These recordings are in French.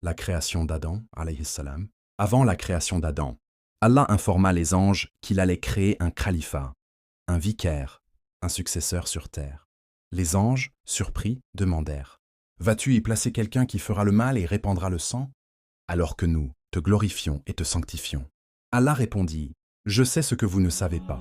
la création d'Adam, alayhi salam. Avant la création d'Adam, Allah informa les anges qu'il allait créer un califat, un vicaire, un successeur sur terre. Les anges, surpris, demandèrent « Vas-tu y placer quelqu'un qui fera le mal et répandra le sang ?» Alors que nous te glorifions et te sanctifions. Allah répondit « Je sais ce que vous ne savez pas. »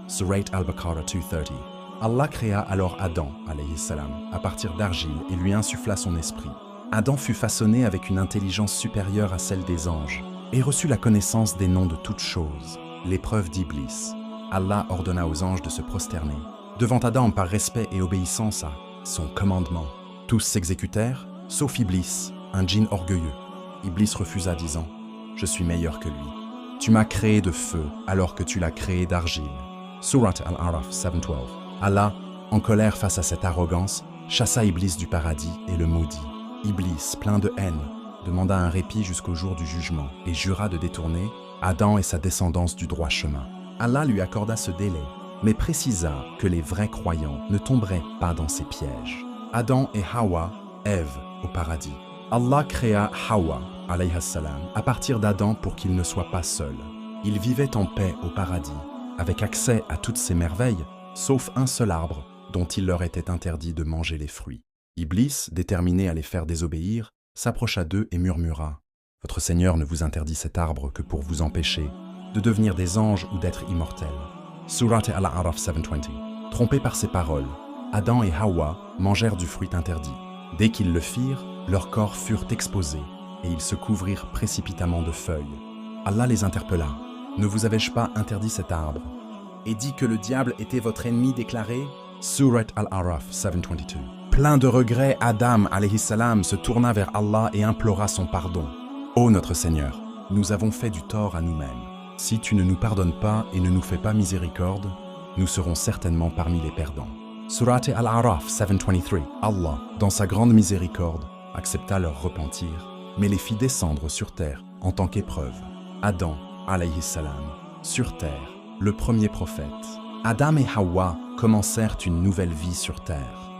Surat Al-Baqarah 230. Allah créa alors Adam, alayhi salam, à partir d'argile et lui insuffla son esprit. Adam fut façonné avec une intelligence supérieure à celle des anges et reçut la connaissance des noms de toutes choses, l'épreuve d'Iblis. Allah ordonna aux anges de se prosterner devant Adam par respect et obéissance à son commandement. Tous s'exécutèrent, sauf Iblis, un djinn orgueilleux. Iblis refusa, disant « Je suis meilleur que lui. Tu m'as créé de feu alors que tu l'as créé d'argile. » Surat Al-Araf 712. Allah, en colère face à cette arrogance, chassa Iblis du paradis et le maudit. Iblis, plein de haine, demanda un répit jusqu'au jour du jugement et jura de détourner Adam et sa descendance du droit chemin. Allah lui accorda ce délai, mais précisa que les vrais croyants ne tomberaient pas dans ces pièges. Adam et Hawa, Ève, au paradis. Allah créa Hawa, alayha salam, à partir d'Adam pour qu'il ne soit pas seul. Ils vivaient en paix au paradis, avec accès à toutes ces merveilles, sauf un seul arbre dont il leur était interdit de manger les fruits. Iblis, déterminé à les faire désobéir, s'approcha d'eux et murmura « Votre Seigneur ne vous interdit cet arbre que pour vous empêcher de devenir des anges ou d'être immortels. » Surat Al-A'raf 720. Trompés par ces paroles, Adam et Hawa mangèrent du fruit interdit. Dès qu'ils le firent, leurs corps furent exposés et ils se couvrirent précipitamment de feuilles. Allah les interpella « Ne vous avais-je pas interdit cet arbre et dit que le diable était votre ennemi déclaré ?» Surat Al-Araf 722. Plein de regrets, Adam alayhi salam se tourna vers Allah et implora son pardon. « Ô notre Seigneur, nous avons fait du tort à nous-mêmes. Si tu ne nous pardonnes pas et ne nous fais pas miséricorde, nous serons certainement parmi les perdants. » Surat Al-Araf 723. Allah, dans sa grande miséricorde, accepta leur repentir, mais les fit descendre sur terre en tant qu'épreuve. Adam, alayhi salam, sur terre, le premier prophète. Adam et Hawa commencèrent une nouvelle vie sur terre.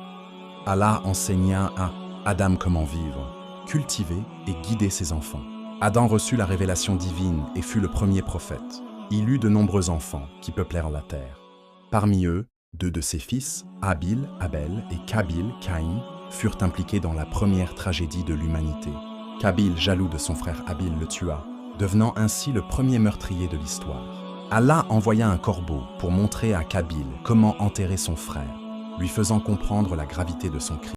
Allah enseigna à Adam comment vivre, cultiver et guider ses enfants. Adam reçut la révélation divine et fut le premier prophète. Il eut de nombreux enfants qui peuplèrent la terre. Parmi eux, 2 de ses fils, Abil, Abel et Kabil, Caïn, furent impliqués dans la première tragédie de l'humanité. Kabil, jaloux de son frère Abil, le tua, devenant ainsi le premier meurtrier de l'histoire. Allah envoya un corbeau pour montrer à Kabil comment enterrer son frère, lui faisant comprendre la gravité de son crime.